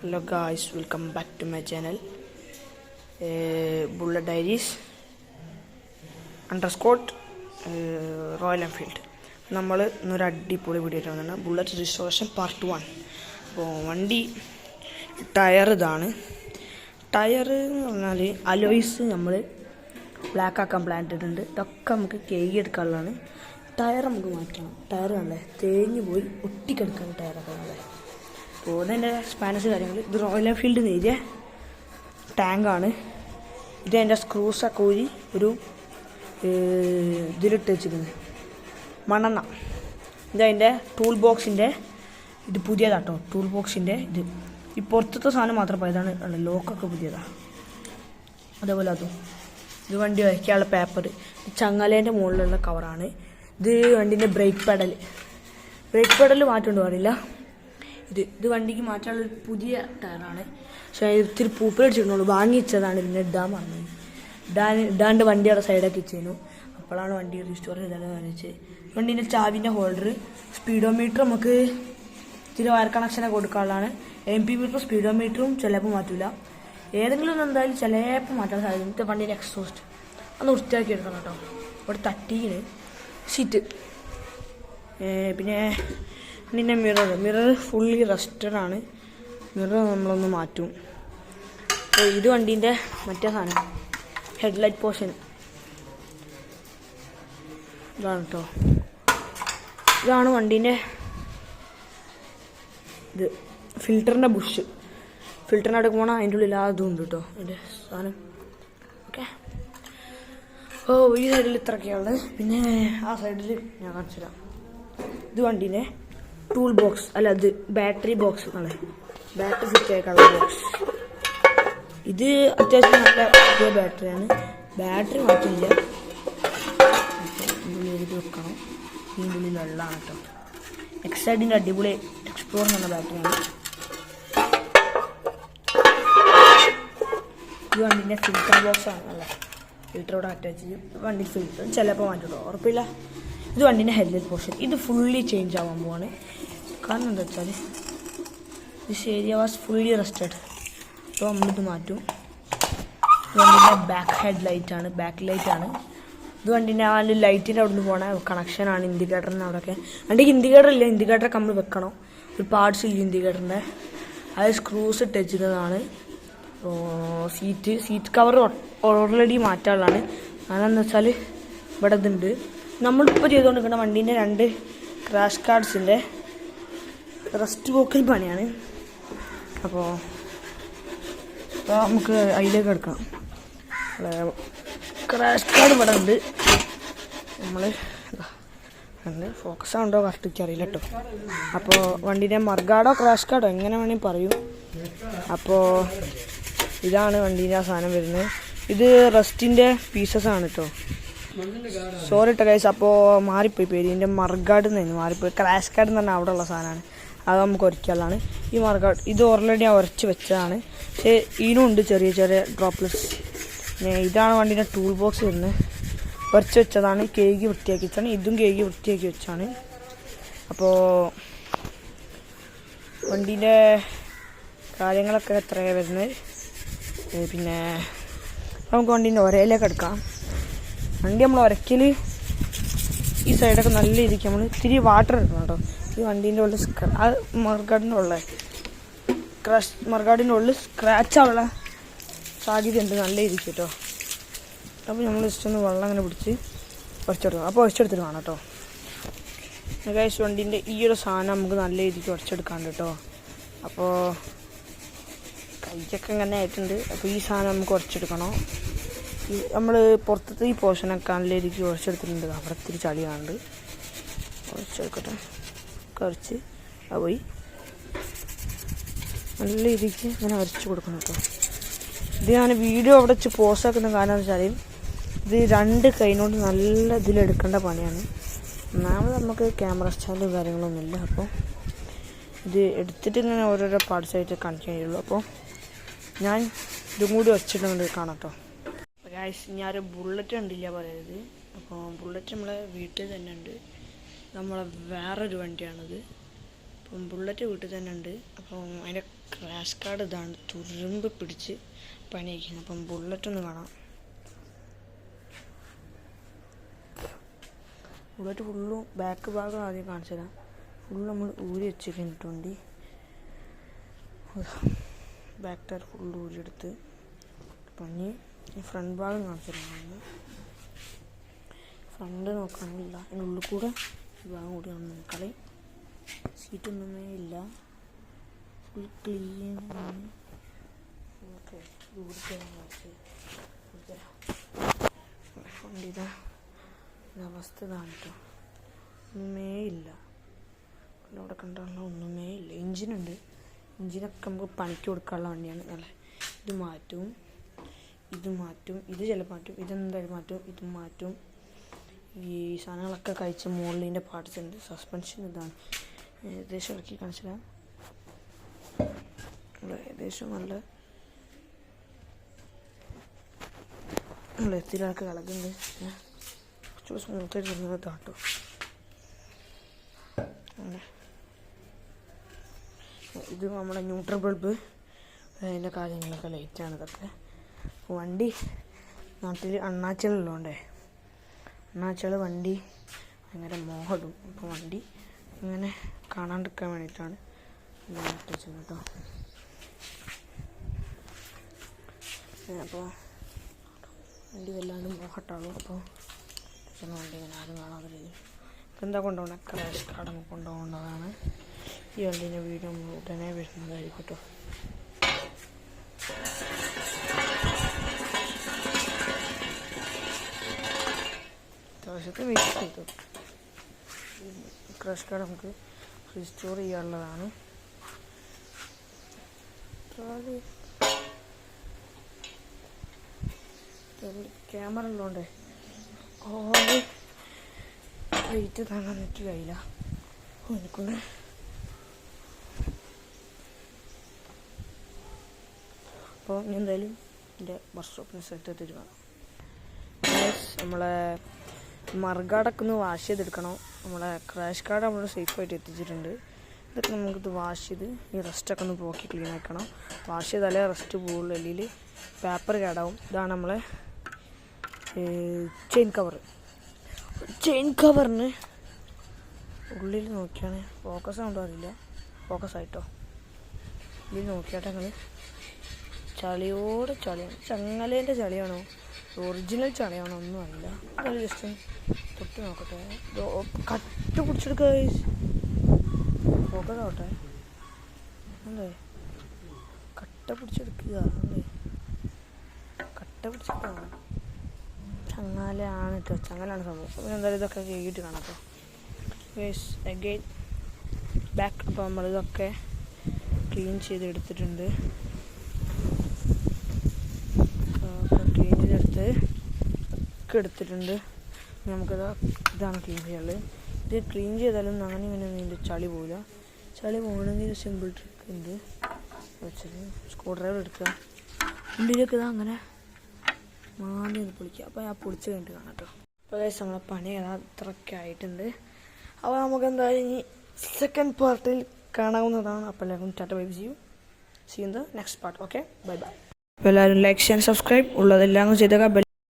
Hello guys, welcome back to my channel. Bullet Diaries _ Royal Enfield. നമ്മൾ ഇന്നൊരു അടിപൊളി video ആയിട്ടാണ് ബുള്ളറ്റ് റിസ്റ്റോറേഷൻ പാർട്ട് 1. അപ്പോൾ വണ്ടി ടയർ ഇതാണ്. ടയർ എന്ന് പറഞ്ഞാൽ അലോയ്സ് നമ്മൾ ബ്ലാക്ക് ആക്കാൻ പ്ലാൻ ഇട്ടിട്ടുണ്ട്. ഇതൊക്കെ നമുക്ക് കേക്ക് എടുക്കാനുള്ളതാണ്. ടയർ നമുക്ക് മാറ്റണം. ടയർ നല്ല തേഞ്ഞ് പോയി ഒട്ടിക്കെടുക്കാണ് ടയറൊക്കെ നല്ല. അപ്പോൾ ഇതെൻ്റെ സ്പാനസ് കാര്യങ്ങൾ. ഇത് റോയൽ എൻഫീൽഡ് നേരിയ ടാങ്കാണ്. ഇതെൻ്റെ സ്ക്രൂസൊക്കെ ഊരി ഒരു ഇതിലിട്ട് വെച്ചിരിക്കുന്നത് മണ്ണെണ്ണ. ഇതതിൻ്റെ ടൂൾ ബോക്സിൻ്റെ ഇത് പുതിയതാട്ടോ. ടൂൾ ബോക്സിൻ്റെ ഇത് ഈ പുറത്തത്തെ സാധനം മാത്രം പോയതാണ്. ലോക്കൊക്കെ പുതിയതാണ്. അതേപോലെ അതും ഇത് വണ്ടി വയ്ക്കാനുള്ള പേപ്പർ. ചങ്ങലേൻ്റെ മുകളിലുള്ള കവറാണ്. ഇത് വണ്ടീൻ്റെ ബ്രേക്ക് പെഡൽ മാറ്റേണ്ടി പാടില്ല. ഇത് വണ്ടിക്ക് മാറ്റാനുള്ള ഒരു പുതിയ ടയറാണ്. പക്ഷേ ഇത്തിരി പൂപ്പലടിച്ചിട്ടുള്ളൂ. വാങ്ങി വെച്ചതാണ്. പിന്നെ ഇടാൻ പറഞ്ഞത് ഇടാണ്ട് വണ്ടി അവിടെ സൈഡാക്കി വെച്ചിരുന്നു. അപ്പോഴാണ് വണ്ടി റീസ്റ്റോർ ചെയ്താൽ കാണിച്ചത്. വണ്ടീൻ്റെ ചാവിൻ്റെ ഹോൾഡർ, സ്പീഡോമീറ്റർ നമുക്ക് ഇത്തിരി വയർ കണക്ഷനൊക്കെ കൊടുക്കാനുള്ളതാണ്. MP മീറ്ററും സ്പീഡോമീറ്ററും ചിലപ്പോൾ മാറ്റില്ല. ഏതെങ്കിലും ഒന്ന് എന്തായാലും ചിലപ്പോൾ മാറ്റാൻ സാധിക്കും. വണ്ടീൻ്റെ എക്സോസ്റ്റ് ഒന്ന് വൃത്തിയാക്കി എടുക്കണം കേട്ടോ. അവിടെ തട്ടിയാണ് സീറ്റ്. പിന്നെ വണ്ടീൻ്റെ മിറർ ഫുള്ളി റസ്റ്റഡാണ്. മിറർ നമ്മളൊന്ന് മാറ്റും. അപ്പോൾ ഇത് വണ്ടീൻ്റെ മറ്റേ സാധനം ഹെഡ്ലൈറ്റ് പോർഷൻ ഇതാണ് കേട്ടോ. ഇതാണ് വണ്ടീൻ്റെ ഇത് ഫിൽറ്ററിൻ്റെ ബുഷ്. ഫിൽറ്ററിൻ്റെ അടുക്ക് പോകണം. അതിൻ്റെ ഉള്ളിൽ അതും ഉണ്ട് കേട്ടോ അതിൻ്റെ സാധനം. ഓക്കെ. ഓ ഈ സൈഡിൽ ഇത്രയൊക്കെയുള്ളത്. പിന്നെ ആ സൈഡിൽ ഞാൻ കാണിച്ചു തരാം. ഇത് വണ്ടീൻ്റെ ടൂൾ ബോക്സ് അല്ല, ഇത് ബാറ്ററി ബോക്സ് എന്നാണ്. ബാറ്ററി ഫിറ്റ് ആക്കാനുള്ള ബോക്സ്. ഇത് അത്യാവശ്യം നല്ല പുതിയ ബാറ്ററിയാണ്. ബാറ്ററി മാറ്റില്ല. ഇതിൻ്റെ ഉള്ളിൽ വെക്കണം. ഇതിൻ്റെ ഉള്ളിൽ വെള്ളമാണ് കേട്ടോ. എക്സൈഡിൻ്റെ അടിപൊളി എക്സ്പ്ലോർ എന്ന ബാറ്ററിയാണ്. ഇത് വണ്ടിൻ്റെ ഫിൽറ്റർ ബോക്സാണ്. അല്ല, ഫിൽറ്ററോടെ അറ്റാച്ച് ചെയ്യും. വണ്ടി ഫിൽറ്റർ ചിലപ്പോൾ മാറ്റുള്ളൂ, ഉറപ്പില്ല. ഇത് വണ്ടീൻ്റെ ഹെഡ്ലൈറ്റ് പോർഷൻ. ഇത് ഫുള്ളി ചേഞ്ച് ആവാൻ പോവാണ്. കാരണം എന്താ വെച്ചാൽ this area was fully rusted. അപ്പോൾ നമ്മളിത് മാറ്റും. ഇത് വണ്ടീൻ്റെ ബാക്ക് ഹെഡ്ലൈറ്റാണ്, ബാക്ക് ലൈറ്റാണ്. ഇത് വണ്ടീൻ്റെ ആ ലൈറ്റിൻ്റെ അവിടെ നിന്ന് പോകണ കണക്ഷനാണ്. ഇൻഡിക്കേറ്ററിന് അവിടെയൊക്കെ വണ്ടിക്ക് ഇൻഡിക്കേറ്റർ ഇല്ല. ഇൻഡിക്കേറ്ററൊക്കെ നമ്മൾ വെക്കണം. ഒരു പാർട്സ് ഇല്ല ഇൻഡിക്കേറ്ററിൻ്റെ. അത് സ്ക്രൂസ് ഇട്ട് വെച്ചിരുന്നതാണ്. സീറ്റ് കവർ ഓൾറെഡി മാറ്റാനുള്ളതാണ്. അതെന്ന് വെച്ചാൽ ഇവിടെ ഇതുണ്ട്. നമ്മളിപ്പോൾ ചെയ്തുകൊണ്ടിരിക്കുന്ന വണ്ടീൻ്റെ 2 ക്രാഷ് കാർഡ്സിൻ്റെ റസ്റ്റ് പോക്കൽ പണിയാണ്. അപ്പോൾ നമുക്ക് അതിലേക്ക് എടുക്കാം. ക്രാഷ് കാർഡ് ഇവിടെ ഉണ്ട്. നമ്മൾ ഫോക്കസ് ആവുണ്ടോ കറക്റ്റ് അറിയില്ല കേട്ടോ. അപ്പോൾ വണ്ടീൻ്റെ മർഗാഡോ ക്രാഷ് കാർഡോ എങ്ങനെ വേണമെങ്കിൽ പറയും. അപ്പോൾ ഇതാണ് വണ്ടീൻ്റെ ആ സാധനം വരുന്നത്. ഇത് റസ്റ്റിൻ്റെ പീസസ് ആണ് കേട്ടോ. സോറി കേട്ടോ ഗൈസ്. അപ്പോൾ മാറിപ്പോയി പേര്. ഇതിൻ്റെ മർഗാഡ് എന്ന് മാറിപ്പോയി. ക്രാഷ് കാർഡ് എന്ന് പറഞ്ഞാൽ അവിടെ ഉള്ള സാധനമാണ്. അത് നമുക്ക് ഉരയ്ക്കാനുള്ളതാണ്. ഈ മർഗാഡ് ഇത് ഓൾറെഡി ഞാൻ ഉരച്ച് വെച്ചതാണ്. പക്ഷേ ഇതിനും ഉണ്ട് ചെറിയ ചെറിയ ഡ്രോപ്ലെറ്റ്സ്. ഇതാണ് വണ്ടീൻ്റെ ടൂൾ ബോക്സ് വരുന്നത്. ഉരച്ച് വെച്ചതാണ്. കേക്ക് വൃത്തിയാക്കി വെച്ചാണ്. ഇതും കേക്ക് വൃത്തിയാക്കി വെച്ചാണ്. അപ്പോൾ വണ്ടീൻ്റെ കാര്യങ്ങളൊക്കെ എത്രയാണ് വരുന്നത്. പിന്നെ നമുക്ക് വണ്ടീൻ്റെ ഒരയിലേക്ക് എടുക്കാം. വണ്ടി നമ്മൾ ഉരയ്ക്കൽ ഈ സൈഡൊക്കെ നല്ല രീതിക്ക് നമ്മൾ ഇത്തിരി വാട്ടർ എടുക്കണം കേട്ടോ. ഈ വണ്ടീൻ്റെ ഉള്ളിൽ മർഗാഡിൻ്റെ ഉള്ളിൽ സ്ക്രാച്ചാനുള്ള സാധ്യതയുണ്ട് നല്ല രീതിക്ക് കേട്ടോ. അപ്പോൾ നമ്മൾ ജസ്റ്റ് ഒന്ന് വെള്ളം അങ്ങനെ പിടിച്ച് ഉരച്ചെടുക്കണം. അപ്പോൾ ഉരച്ചെടുത്തിട്ട് വേണം കേട്ടോ. ഗൈസ് വണ്ടീൻ്റെ ഈ ഒരു സാധനം നമുക്ക് നല്ല രീതിക്ക് ഉരച്ചെടുക്കാണ്ട് കേട്ടോ. അപ്പോൾ കൈക്കൊക്കെ ഇങ്ങനെ ആയിട്ടുണ്ട്. അപ്പോൾ ഈ സാധനം നമുക്ക് ഉരച്ചെടുക്കണം. നമ്മൾ പുറത്തത്തെ ഈ പോർഷനൊക്കെ നല്ല രീതിക്ക് ഉരച്ചെടുത്തിട്ടുണ്ട്. അവിടെ ഇത്തിരി ചളിയാണ്ട് ഉരച്ചെടുക്കട്ടെ. കുറച്ച് അത് പോയി നല്ല രീതിക്ക് ഇങ്ങനെ ഉരച്ച് കൊടുക്കണം കേട്ടോ. ഇത് ഞാൻ വീഡിയോ അവിടെ വെച്ച് പോസ്റ്റ് ആക്കുന്ന കാരണം എന്ന് വെച്ചാൽ ഇത് 2 കൈനോട് നല്ല ഇതിലെടുക്കേണ്ട പണിയാണ്. ഒന്നാമത് നമുക്ക് ക്യാമറ സ്റ്റാൻഡും കാര്യങ്ങളൊന്നുമില്ല. അപ്പോൾ ഇത് എടുത്തിട്ട് ഇങ്ങനെ ഓരോരോ പാർട്സായിട്ട് കാണിക്കാൻ കഴിയുള്ളൂ. അപ്പോൾ ഞാൻ ഇതും കൂടി വച്ചിട്ടുണ്ട് കാണാം കേട്ടോ. ഞാനൊരു ബുള്ളറ്റ് കണ്ടില്ല പറയരുത്. അപ്പോൾ ബുള്ളറ്റ് നമ്മളെ വീട്ടിൽ തന്നെ ഉണ്ട്. നമ്മളെ വേറൊരു വണ്ടിയാണിത്. അപ്പം ബുള്ളറ്റ് വീട്ടിൽ തന്നെ ഉണ്ട്. അപ്പം അതിൻ്റെ ക്രാഷ് കാർഡ് ഇതാണ്, തുരുമ്പ് പിടിച്ച് പണിയിക്കുന്നത്. അപ്പം ബുള്ളറ്റ് ഒന്ന് കാണാം. ബുള്ളറ്റ് ഫുള്ളും ബാക്ക് ഭാഗം ആദ്യം കാണിച്ചു തരാം. ഫുള്ള് നമ്മൾ ഊരി വെച്ചിട്ടുണ്ട്. ബാക്ക് ടയർ ഫുള്ള് ഊരിയെടുത്ത് പണി. ഫ്രണ്ട് ഭാഗം കാണിച്ചു തരാം. ഫ്രണ്ട് നോക്കാനില്ല, അതിൻ്റെ ഉള്ളിൽ കൂടെ ഈ ഭാഗം കൂടി ഒന്ന് നോക്കളി. സീറ്റൊന്നുമേ ഇല്ല, ഫുൾ ക്ലീൻ. ഓക്കെ, വണ്ടിയുടെ അവസ്ഥ ഇതാണ് കേട്ടോ. ഒന്നുമേ ഇല്ല, അവിടെ കണ്ടാണല്ലോ, ഒന്നുമേ ഇല്ല. എഞ്ചിനുണ്ട്, എഞ്ചിനൊക്കെ നമുക്ക് പണിക്ക് കൊടുക്കാനുള്ള വണ്ടിയാണ്. അല്ലേ, ഇത് മാറ്റും, ഇത് മാറ്റും, ഇത് ചിലപ്പോൾ മാറ്റും, ഇതെന്തായാലും മാറ്റും, ഇത് മാറ്റും. ഈ സാധനങ്ങളൊക്കെ കഴിച്ച മുകളിലിൻ്റെ പാർട്സ് ഉണ്ട്. സസ്പെൻഷൻ ഇതാണ്. ഏകദേശം ഇറക്കി കാണിച്ചില്ല. ഏകദേശം നല്ല എത്തിലൊക്കെ കളകുന്നുണ്ട്. കുറച്ചുകൂടി സ്മൂത്തായിട്ട് വരുന്നത് താട്ടോ. ഇത് നമ്മുടെ ന്യൂട്രൽ ബൾബ്, അതിൻ്റെ കാര്യങ്ങളൊക്കെ ലൈറ്റാണ് ഇതൊക്കെ. വണ്ടി നാട്ടിൽ അണ്ണാച്ചികളുള്ളതുകൊണ്ടേ അണ്ണാച്ചികൾ വണ്ടി ഭയങ്കര മോഹടും. അപ്പോൾ വണ്ടി ഇങ്ങനെ കാണാണ്ടിരിക്കാൻ വേണ്ടിയിട്ടാണ് ഇത് വെച്ചത് കേട്ടോ. അപ്പോൾ വണ്ടി വല്ലാണ്ട് മോഹട്ടാളൂ. അപ്പോൾ വണ്ടി ഇങ്ങനെ ആരും കാണാതെ രീതിയിൽ എന്താ കൊണ്ടുപോകണേ, ക്രാഷ് കാർഡ് നമുക്ക് കൊണ്ടുപോകേണ്ടതാണ്. ഈ വണ്ടീൻ്റെ വീഡിയോ ഉടനെ വരുന്നതായിരിക്കും കേട്ടോ. അത്യാവശ്യത്തിന് വെയിറ്റ് ചെയ്തു. ക്രാഷ് കാർഡ് നമുക്ക് റീസ്റ്റോർ ചെയ്യാനുള്ളതാണ്. ക്യാമറ ഉള്ളതുകൊണ്ടേ വെയിറ്റ് താങ്ങാൻ എനിക്ക് കഴിയില്ല. എനിക്കൊണ്ട് അപ്പോൾ ഞാൻ എന്തായാലും എൻ്റെ വർക്ക്ഷോപ്പിന് സെറ്റ് എത്തിയിട്ട് വേണം. നമ്മളെ മറുകാടൊക്കെ ഒന്ന് വാഷ് ചെയ്തെടുക്കണം. നമ്മളെ ക്രാഷ് കാർഡ് നമ്മൾ സേഫായിട്ട് എത്തിച്ചിട്ടുണ്ട്. ഇതൊക്കെ നമുക്കിത് വാഷ് ചെയ്ത് ഈ റസ്റ്റൊക്കെ ഒന്ന് പോക്കി ക്ലീൻ ആക്കണം. വാഷ് ചെയ്താലേ റസ്റ്റ് പോകുള്ളൂ, അല്ലെങ്കിൽ പേപ്പർ കേടാവും. ഇതാണ് നമ്മളെ ചെയിൻ കവറിന് ഉള്ളിൽ നോക്കിയാണ് ഫോക്കസ് ആവുണ്ടോ അറിയില്ല. ഫോക്കസ് ആയിട്ടോ, ഉള്ളിൽ നോക്കിയാട്ടെ ഞങ്ങൾ ചളിയോടെ ചളിയാണ്. ചങ്ങലേൻ്റെ ചളിയാണോ ഒറിജിനൽ ചളിയാണോ ഒന്നും അറിയില്ല. അത് ജസ്റ്റ് തൊട്ട് നോക്കട്ടെ. കട്ട് പിടിച്ചെടുക്കുക, ഫോക്കസ് ആവട്ടെ. അല്ലേ, കട്ട പിടിച്ചെടുക്കുക, അല്ലേ, കട്ട പിടിച്ചെടുക്കുക. ചങ്ങാലാണ് കേട്ടോ, ചങ്ങലാണ് സംഭവം. പിന്നെ എന്തായാലും ഇതൊക്കെ കഴുകിയിട്ട് കാണാം കേട്ടോ. Again back. അപ്പോൾ നമ്മളിതൊക്കെ ക്ലീൻ ചെയ്തെടുത്തിട്ടുണ്ട്. ക്ലീൻ ചെയ്തെടുത്ത് ഒക്കെ എടുത്തിട്ടുണ്ട്. നമുക്കിത് ഇതാണ് ക്ലീൻ ചെയ്യാനുള്ളത്. ഇത് ക്ലീൻ ചെയ്താലും അങ്ങനെ ഇങ്ങനെ ഇതിൻ്റെ ചളി പോവില്ല. ചളി പോകണമെങ്കിൽ സിമ്പിൾ ട്രിക്ക് ഉണ്ട് വെച്ചത്. സ്ക്രൂ ഡ്രൈവർ എടുക്കുക, ഉള്ളിലൊക്കെ ഇതാ അങ്ങനെ മാന്തി ഒന്ന് പൊളിക്കുക. അപ്പോൾ ഞാൻ പൊളിച്ച് കഴിഞ്ഞിട്ട് കാണാം കേട്ടോ. അപ്പോൾ നമ്മളെ പണി അത്രയൊക്കെ ആയിട്ടുണ്ട്. അപ്പോൾ നമുക്ക് എന്തായാലും ഇനി സെക്കൻഡ് പാർട്ടിൽ കാണാവുന്നതാണ്. അപ്പോൾ എല്ലാവർക്കും tata bye, see in the next part. Okay, bye bye. അപ്പോൾ എല്ലാവരും ലൈക്ക് ചെയ്യാൻ സബ്സ്ക്രൈബ് ഉള്ളതെല്ലാം ചെയ്തേക്കാം.